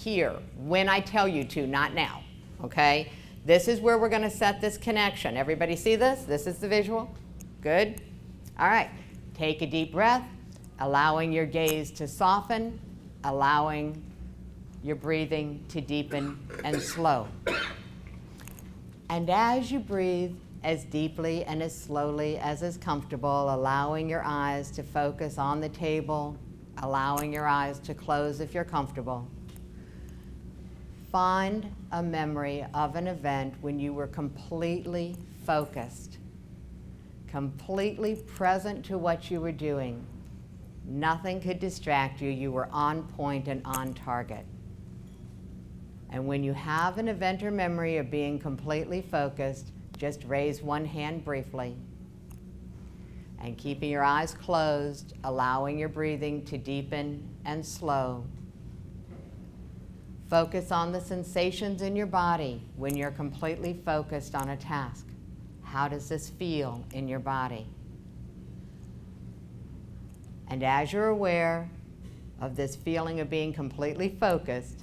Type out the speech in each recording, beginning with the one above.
here when I tell you to, not now, okay? This is where we're going to set this connection. Everybody see this? This is the visual? Good? All right. Take a deep breath, allowing your gaze to soften, allowing your breathing to deepen and slow. And as you breathe as deeply and as slowly as is comfortable, allowing your eyes to focus on the table, allowing your eyes to close if you're comfortable, find a memory of an event when you were completely focused, completely present to what you were doing. Nothing could distract you. You were on point and on target. And when you have an event or memory of being completely focused, just raise one hand briefly. And keeping your eyes closed, allowing your breathing to deepen and slow. Focus on the sensations in your body when you're completely focused on a task. How does this feel in your body? And as you're aware of this feeling of being completely focused,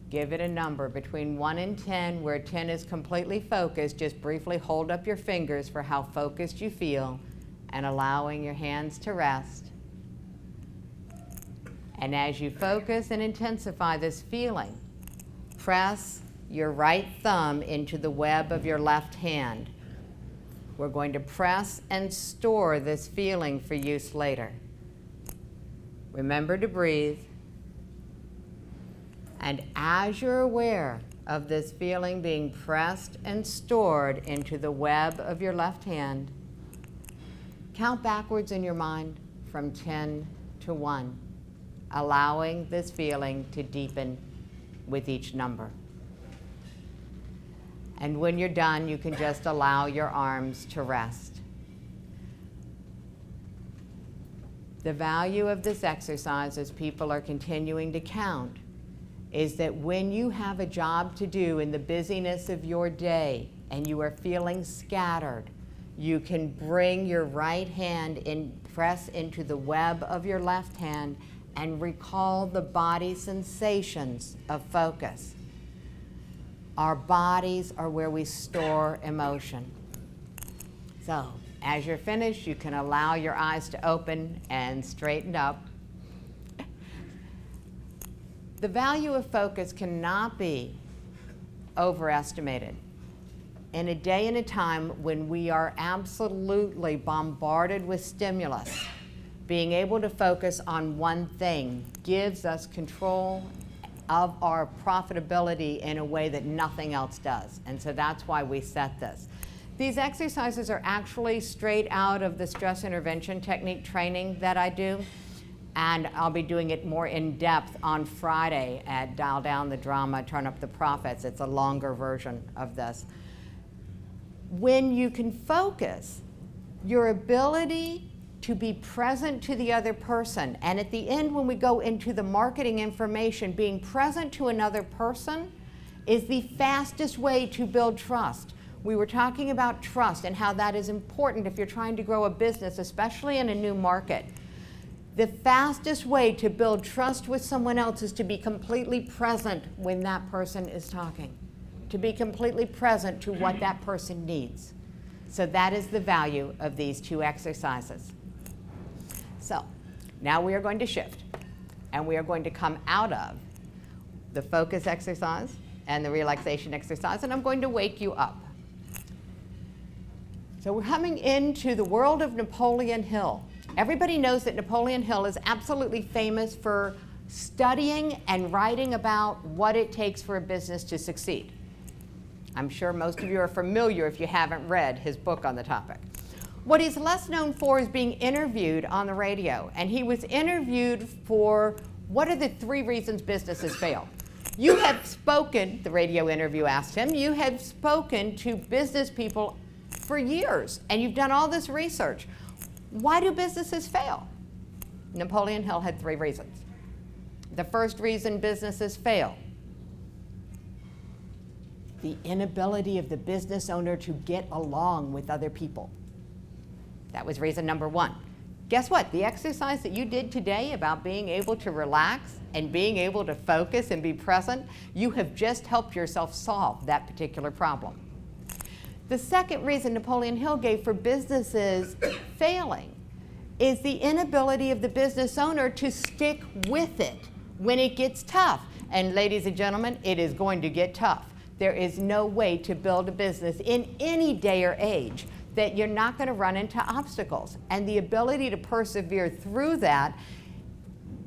give it a number between 1 and 10, where 10 is completely focused. Just briefly hold up your fingers for how focused you feel and allowing your hands to rest. And as you focus and intensify this feeling, press your right thumb into the web of your left hand. We're going to press and store this feeling for use later. Remember to breathe. And as you're aware of this feeling being pressed and stored into the web of your left hand, count backwards in your mind from 10 to 1, allowing this feeling to deepen with each number. And when you're done, you can just allow your arms to rest. The value of this exercise, as people are continuing to count, is that when you have a job to do in the busyness of your day and you are feeling scattered, you can bring your right hand and press into the web of your left hand and recall the body sensations of focus. Our bodies are where we store emotion. So, as you're finished, you can allow your eyes to open and straighten up. The value of focus cannot be overestimated. In a day and a time when we are absolutely bombarded with stimulus, being able to focus on one thing gives us control of our profitability in a way that nothing else does. And so that's why we set this. These exercises are actually straight out of the stress intervention technique training that I do. And I'll be doing it more in depth on Friday at Dial Down the Drama, Turn Up the Profits. It's a longer version of this. When you can focus, your ability to be present to the other person, and at the end when we go into the marketing information, being present to another person is the fastest way to build trust. We were talking about trust and how that is important if you're trying to grow a business, especially in a new market. The fastest way to build trust with someone else is to be completely present when that person is talking, to be completely present to what that person needs. So that is the value of these two exercises. So now we are going to shift, and we are going to come out of the focus exercise and the relaxation exercise, and I'm going to wake you up. So we're coming into the world of Napoleon Hill. Everybody knows that Napoleon Hill is absolutely famous for studying and writing about what it takes for a business to succeed. I'm sure most of you are familiar if you haven't read his book on the topic. What he's less known for is being interviewed on the radio. And he was interviewed for what are the 3 reasons businesses fail. You have spoken, the radio interview asked him, you have spoken to business people for years, and you've done all this research. Why do businesses fail? Napoleon Hill had 3 reasons. The first reason businesses fail: the inability of the business owner to get along with other people. That was reason number 1. Guess what? The exercise that you did today about being able to relax and being able to focus and be present, you have just helped yourself solve that particular problem. The second reason Napoleon Hill gave for businesses failing is the inability of the business owner to stick with it when it gets tough. And ladies and gentlemen, it is going to get tough. There is no way to build a business in any day or age that you're not going to run into obstacles. And the ability to persevere through that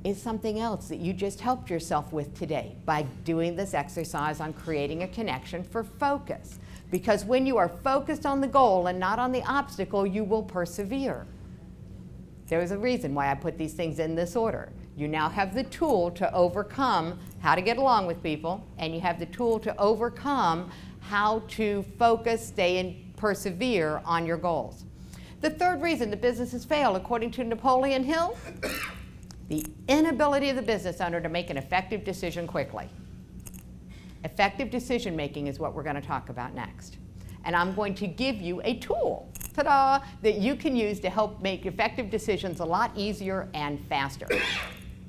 is something else that you just helped yourself with today by doing this exercise on creating a connection for focus. Because when you are focused on the goal and not on the obstacle, you will persevere. There is a reason why I put these things in this order. You now have the tool to overcome how to get along with people, and you have the tool to overcome how to focus, stay, and persevere on your goals. The third reason the businesses fail, according to Napoleon Hill, the inability of the business owner to make an effective decision quickly. Effective decision making is what we're going to talk about next. And I'm going to give you a tool, ta-da, that you can use to help make effective decisions a lot easier and faster.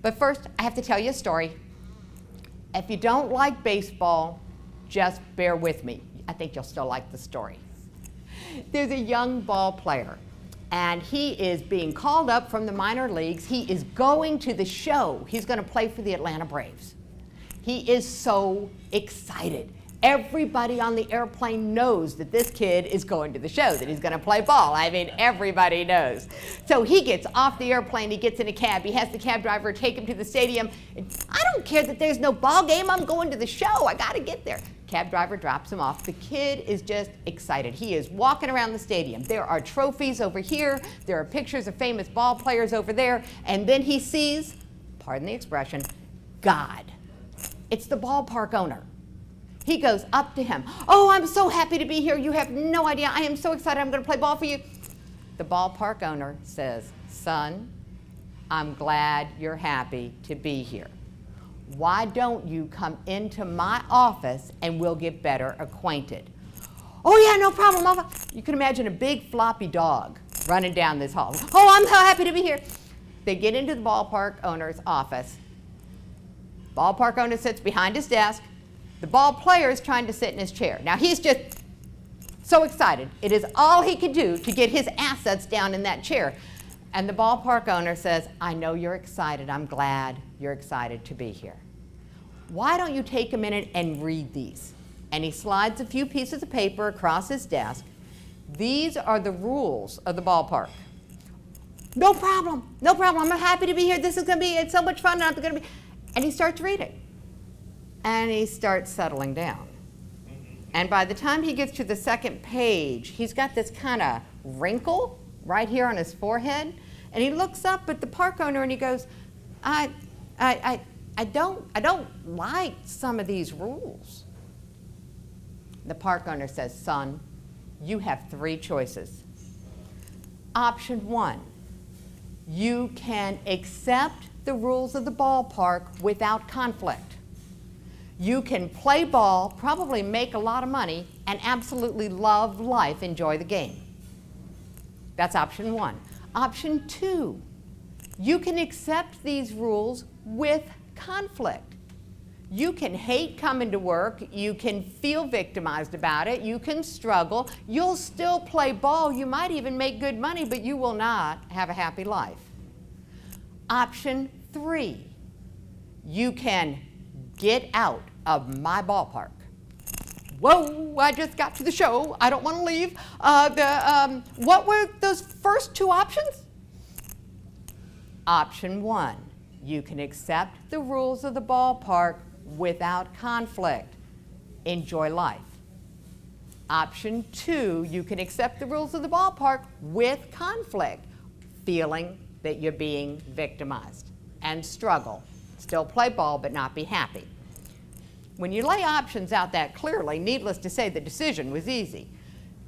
But first, I have to tell you a story. If you don't like baseball, just bear with me. I think you'll still like the story. There's a young ball player, and he is being called up from the minor leagues. He is going to the show. He's going to play for the Atlanta Braves. He is so excited. Everybody on the airplane knows that this kid is going to the show, that he's going to play ball. I mean, everybody knows. So he gets off the airplane, he gets in a cab, he has the cab driver take him to the stadium. I don't care that there's no ball game, I'm going to the show, I got to get there. Cab driver drops him off. The kid is just excited. He is walking around the stadium. There are trophies over here, there are pictures of famous ball players over there, and then he sees, pardon the expression, God. It's the ballpark owner. He goes up to him. Oh, I'm so happy to be here. You have no idea. I am so excited. I'm going to play ball for you. The ballpark owner says, son, I'm glad you're happy to be here. Why don't you come into my office and we'll get better acquainted? Oh, yeah, no problem. You can imagine a big floppy dog running down this hall. Oh, I'm so happy to be here. They get into the ballpark owner's office. Ballpark owner sits behind his desk. The ball player is trying to sit in his chair. Now he's just so excited. It is all he can do to get his assets down in that chair. And the ballpark owner says, I know you're excited. I'm glad you're excited to be here. Why don't you take a minute and read these? And he slides a few pieces of paper across his desk. These are the rules of the ballpark. No problem. No problem. I'm happy to be here. This is going to be, it's so much fun. I'm going to be. And he starts reading. And he starts settling down. And by the time he gets to the second page, he's got this kind of wrinkle right here on his forehead. And he looks up at the park owner and he goes, I don't like some of these rules. The park owner says, son, you have three choices. Option one, you can accept the rules of the ballpark without conflict. You can play ball, probably make a lot of money, and absolutely love life, enjoy the game. That's option one. Option two, you can accept these rules with conflict. You can hate coming to work, you can feel victimized about it, you can struggle, you'll still play ball, you might even make good money, but you will not have a happy life. Option three, you can get out of my ballpark. Whoa, I just got to the show. I don't want to leave. What were those first two options? Option one, you can accept the rules of the ballpark without conflict. Enjoy life. Option two, you can accept the rules of the ballpark with conflict, feeling that you're being victimized and struggle. Still play ball, but not be happy. When you lay options out that clearly, needless to say, the decision was easy.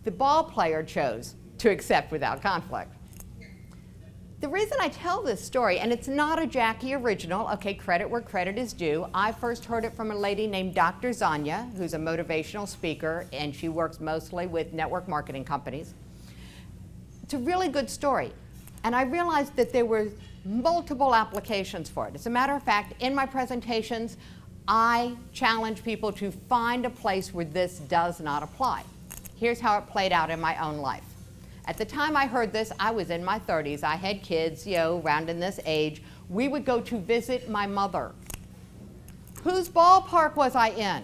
The ball player chose to accept without conflict. The reason I tell this story, and it's not a Jackie original, okay, credit where credit is due. I first heard it from a lady named Dr. Zanya, who's a motivational speaker, and she works mostly with network marketing companies. It's a really good story. And I realized that there were multiple applications for it. As a matter of fact, in my presentations, I challenge people to find a place where this does not apply. Here's how it played out in my own life. At the time I heard this, I was in my 30s. I had kids, around in this age. We would go to visit my mother. Whose ballpark was I in?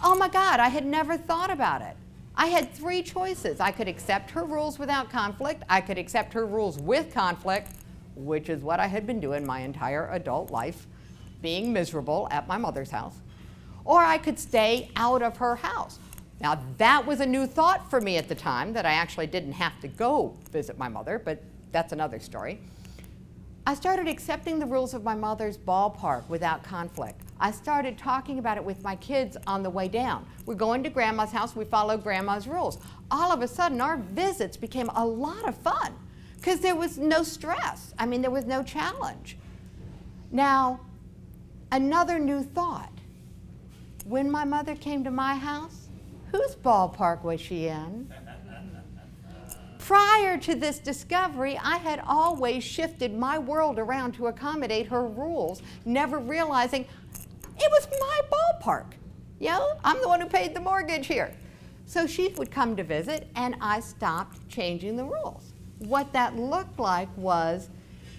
Oh my God, I had never thought about it. I had 3 choices. I could accept her rules without conflict. I could accept her rules with conflict, which is what I had been doing my entire adult life, being miserable at my mother's house. Or I could stay out of her house. Now that was a new thought for me at the time, that I actually didn't have to go visit my mother, but that's another story. I started accepting the rules of my mother's ballpark without conflict. I started talking about it with my kids on the way down. We're going to Grandma's house, we follow Grandma's rules. All of a sudden, our visits became a lot of fun because there was no stress. I mean, there was no challenge. Now, another new thought. When my mother came to my house, whose ballpark was she in? Prior to this discovery, I had always shifted my world around to accommodate her rules, never realizing it was my ballpark. I'm the one who paid the mortgage here. So she would come to visit, and I stopped changing the rules. What that looked like was,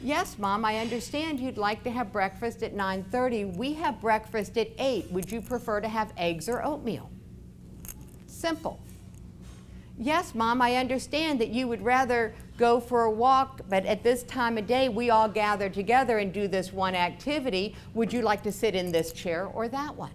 yes, Mom, I understand you'd like to have breakfast at 9:30. We have breakfast at 8. Would you prefer to have eggs or oatmeal? Simple. Yes, Mom, I understand that you would rather go for a walk, but at this time of day, we all gather together and do this one activity. Would you like to sit in this chair or that one?